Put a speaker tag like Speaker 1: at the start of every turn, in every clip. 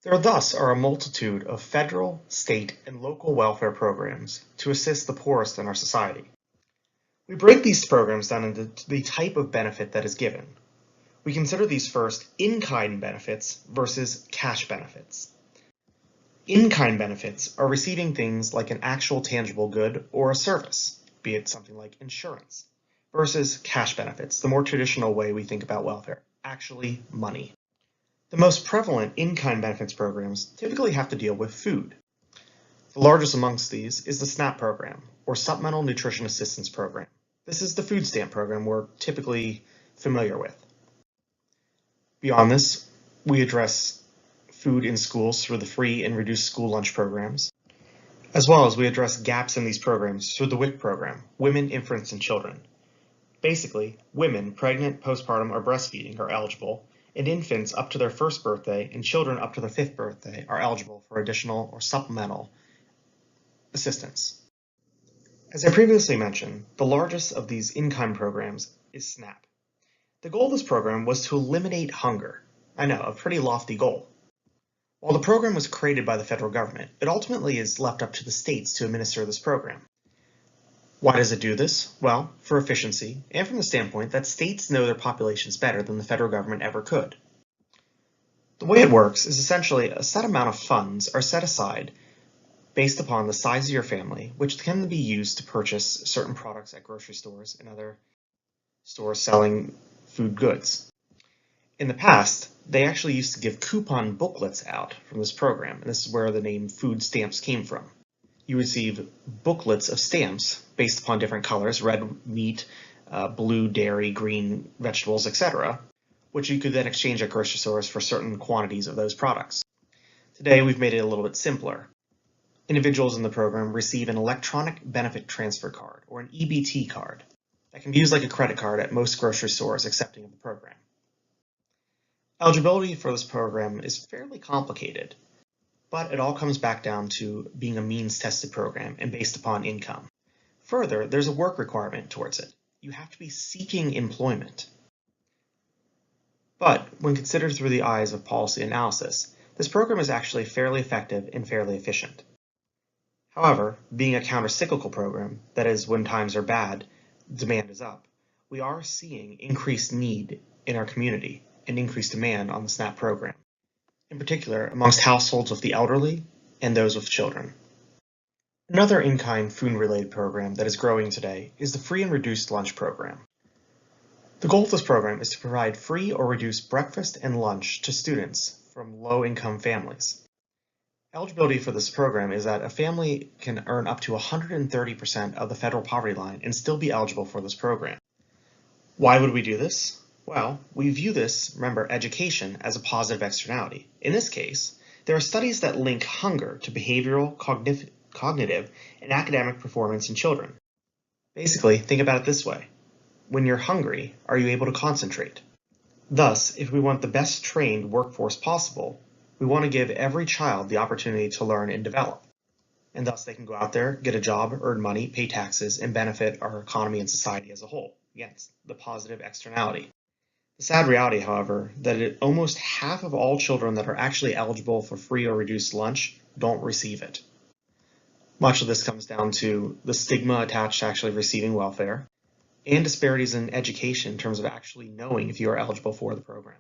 Speaker 1: There thus are a multitude of federal, state, and local welfare programs to assist the poorest in our society. We break these programs down into the type of benefit that is given. We consider these first in-kind benefits versus cash benefits. In-kind benefits are receiving things like an actual tangible good or a service, be it something like insurance, versus cash benefits, the more traditional way we think about welfare, actually money. The most prevalent in-kind benefits programs typically have to deal with food. The largest amongst these is the SNAP program, or Supplemental Nutrition Assistance Program. This is the food stamp program we're typically familiar with. Beyond this, we address food in schools through the free and reduced school lunch programs, as well as we address gaps in these programs through the WIC program, Women, Infants, and Children. Basically, women pregnant, postpartum, or breastfeeding are eligible, and infants up to their first birthday and children up to their fifth birthday are eligible for additional or supplemental assistance. As I previously mentioned, the largest of these in-kind programs is SNAP. The goal of this program was to eliminate hunger. I know, a pretty lofty goal. While the program was created by the federal government, it ultimately is left up to the states to administer this program. Why does it do this? Well, for efficiency, and from the standpoint that states know their populations better than the federal government ever could. The way it works is essentially a set amount of funds are set aside based upon the size of your family, which can be used to purchase certain products at grocery stores and other stores selling food goods. In the past, they actually used to give coupon booklets out from this program, and this is where the name food stamps came from. You receive booklets of stamps based upon different colors, red meat, blue dairy, green vegetables, etc., which you could then exchange at grocery stores for certain quantities of those products. Today, we've made it a little bit simpler. Individuals in the program receive an electronic benefit transfer card, or an EBT card, that can be used like a credit card at most grocery stores accepting of the program. Eligibility for this program is fairly complicated, but it all comes back down to being a means-tested program and based upon income. Further, there's a work requirement towards it. You have to be seeking employment. But when considered through the eyes of policy analysis, this program is actually fairly effective and fairly efficient. However, being a counter-cyclical program, that is, when times are bad, demand is up, we are seeing increased need in our community and increased demand on the SNAP program, in particular amongst households with the elderly and those with children. Another in-kind food-related program that is growing today is the Free and Reduced Lunch program. The goal of this program is to provide free or reduced breakfast and lunch to students from low-income families. Eligibility for this program is that a family can earn up to 130% of the federal poverty line and still be eligible for this program. Why would we do this? Well, we view this, remember, education as a positive externality. In this case, there are studies that link hunger to behavioral, cognitive, and academic performance in children. Basically, think about it this way. When you're hungry, are you able to concentrate? Thus, if we want the best trained workforce possible, we want to give every child the opportunity to learn and develop. And thus they can go out there, get a job, earn money, pay taxes, and benefit our economy and society as a whole. Again, it's the positive externality. The sad reality, however, that almost half of all children that are actually eligible for free or reduced lunch don't receive it. Much of this comes down to the stigma attached to actually receiving welfare and disparities in education in terms of actually knowing if you are eligible for the program.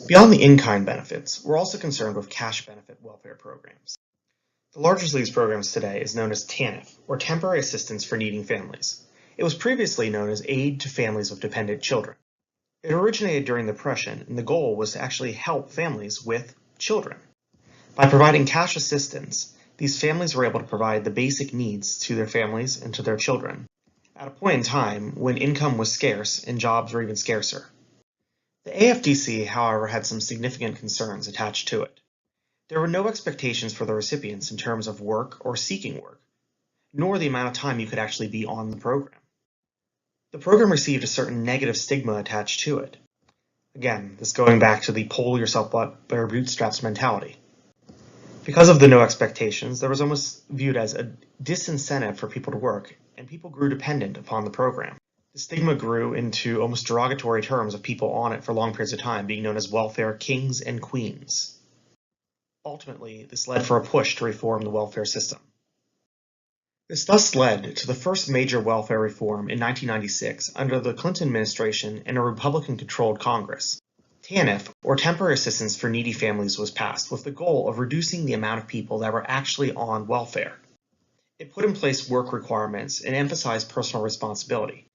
Speaker 1: Beyond the in-kind benefits, we're also concerned with cash benefit welfare programs. The largest of these programs today is known as TANF, or Temporary Assistance for Needing Families. It was previously known as Aid to Families with Dependent Children. It originated during the Depression, and the goal was to actually help families with children. By providing cash assistance, these families were able to provide the basic needs to their families and to their children at a point in time when income was scarce and jobs were even scarcer. The AFDC, however, had some significant concerns attached to it. There were no expectations for the recipients in terms of work or seeking work, nor the amount of time you could actually be on the program. The program received a certain negative stigma attached to it. Again, this going back to the pull yourself up by your bootstraps mentality. Because of the no expectations, there was almost viewed as a disincentive for people to work, and people grew dependent upon the program. The stigma grew into almost derogatory terms of people on it for long periods of time, being known as welfare kings and queens. Ultimately, this led for a push to reform the welfare system. This thus led to the first major welfare reform in 1996 under the Clinton administration and a Republican-controlled Congress. TANF, or Temporary Assistance for Needy Families, was passed with the goal of reducing the amount of people that were actually on welfare. It put in place work requirements and emphasized personal responsibility.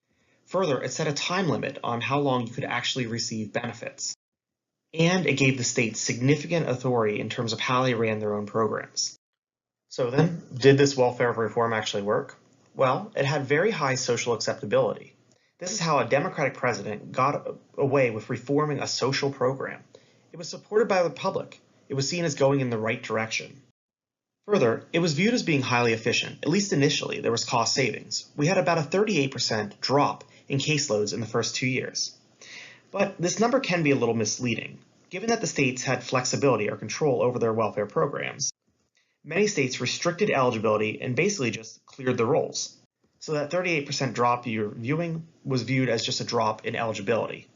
Speaker 1: Further, it set a time limit on how long you could actually receive benefits. And it gave the states significant authority in terms of how they ran their own programs. So then, did this welfare reform actually work? Well, it had very high social acceptability. This is how a Democratic president got away with reforming a social program. It was supported by the public. It was seen as going in the right direction. Further, it was viewed as being highly efficient. At least initially, there was cost savings. We had about a 38% drop in caseloads in the first 2 years. But this number can be a little misleading. Given that the states had flexibility or control over their welfare programs, many states restricted eligibility and basically just cleared the rolls. So that 38% drop you're viewing was viewed as just a drop in eligibility.